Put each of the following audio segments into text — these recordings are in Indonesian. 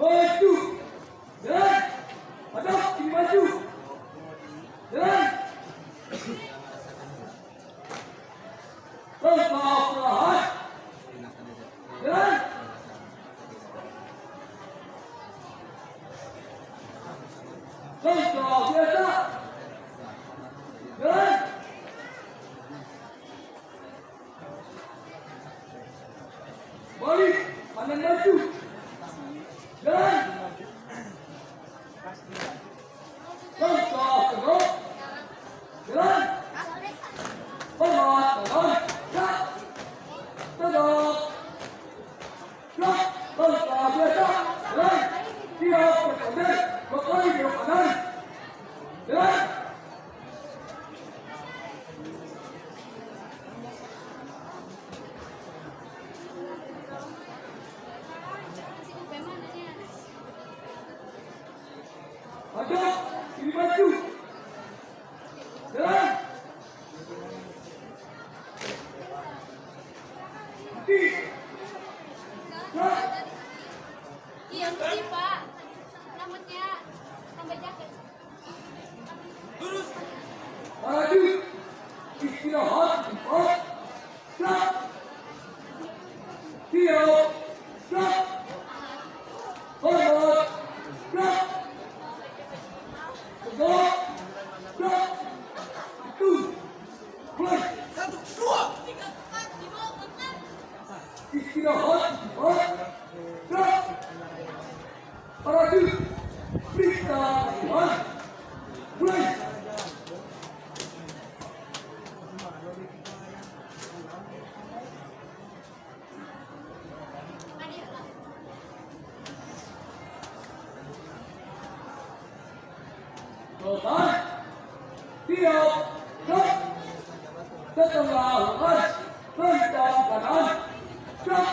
Maju. Jalan. Hadap kiri maju. Jalan. Langkah perlahan. Jalan. Langkah biasa. Jalan. Balik. Kanan maju. Jalan. Langkah tegak. Jalan. Hormat kanan. Gerak. Tegak. Gerak. Langkah biasa. Jalan. Siap berkondek. Berkali belok kanan. Jalan. Hadap kiri maju. Jalan. Henti. Gerak. Iya sih Pak, rambutnya tambah jaket. Lurus. Maju. Istirahat. Cepat. Gerak. Siap. Gerak. Hormat. Gerak. Tegak. Gerak. Itu. Mulai. 1, 2. Istirahat. Cepat. Gerak. Maju. Periksa Tuhan. Mulai. Selesai. Siap. Gerak. Setengah lepas. Kencang kanan. Gerak.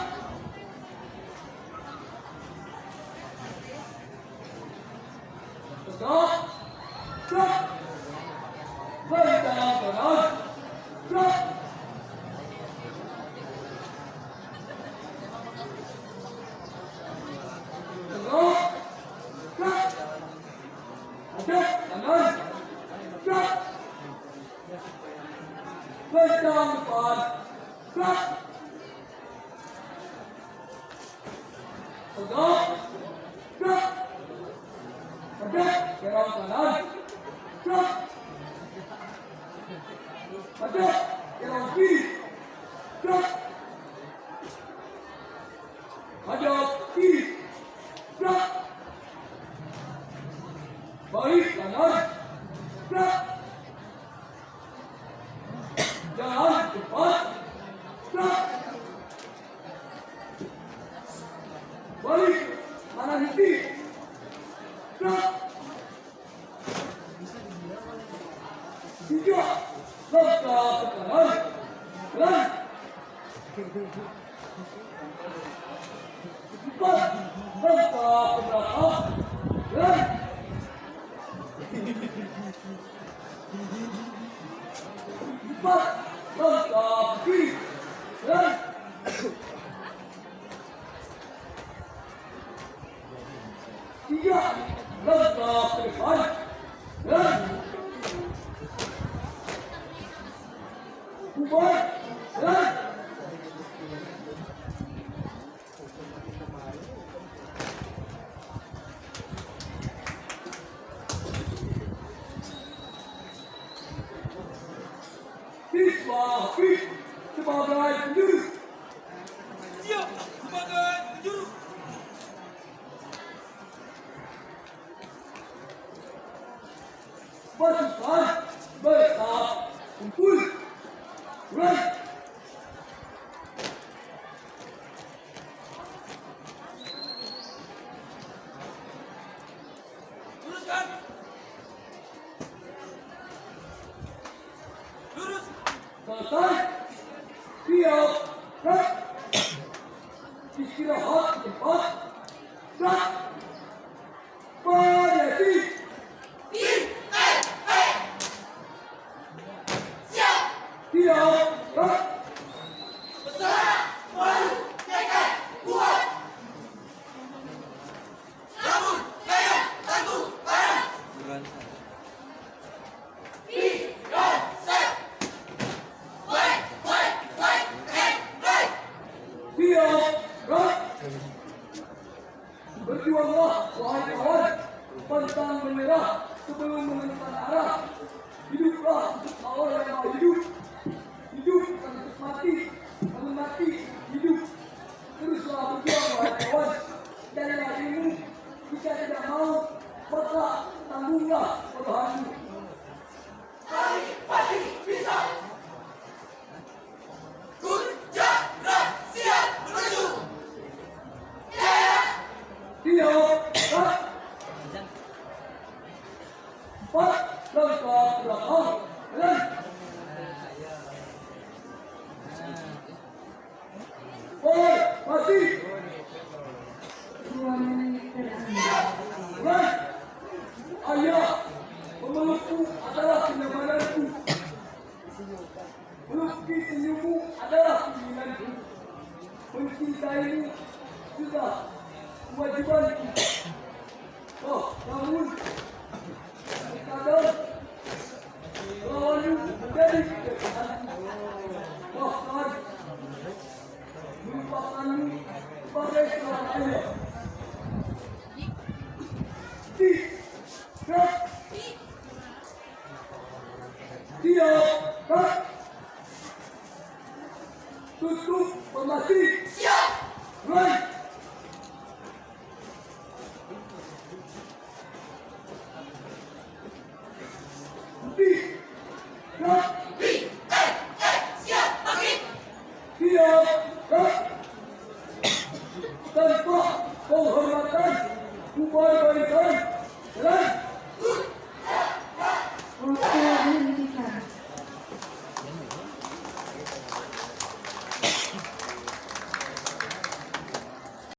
Tegak. Gerak. Kencang kanan. Gerak. Tegak. Gerak. Hadap kanan. Gerak. Kencang depan. Gerak. Tegak. Gerak. Hadap serang kanan. Gerak. Hadap serang kiri. Gerak. Hadap kiri. Gerak. Balik kanan. Gerak. Jalan cepat. Gerak. Balik kanan henti. Gerak. 3. Langkah ke kanan. Jalan. 4. Langkah ke belakang. Jalan. 4. Langkah ke kiri. Jalan. 3. Langkah ke depan. Jalan. Bubar. Jalan. Siswa Hafiz sebagai penjuru. Siap sebagai penjuru. Pasukan bertahap kumpul. Mulai. Luruskan. Lurus. Selesai. Siap. Gerak. Istirahat cepat. Gerak. Variasi. Siap. Siap. Gerak. Besar. Maju. Tekad. Kuat. adalah pilihanku. Mencintaimu sudah kewajibanku. Oh, namun terkadang lawanmu menjadi pilihanku. Bahkan melupakanmu sebagai seorang ayah. Siap, tutup formasi. Siap. Right. Siap. Bangkit. Siap, tanpa penghormatan kepada barisan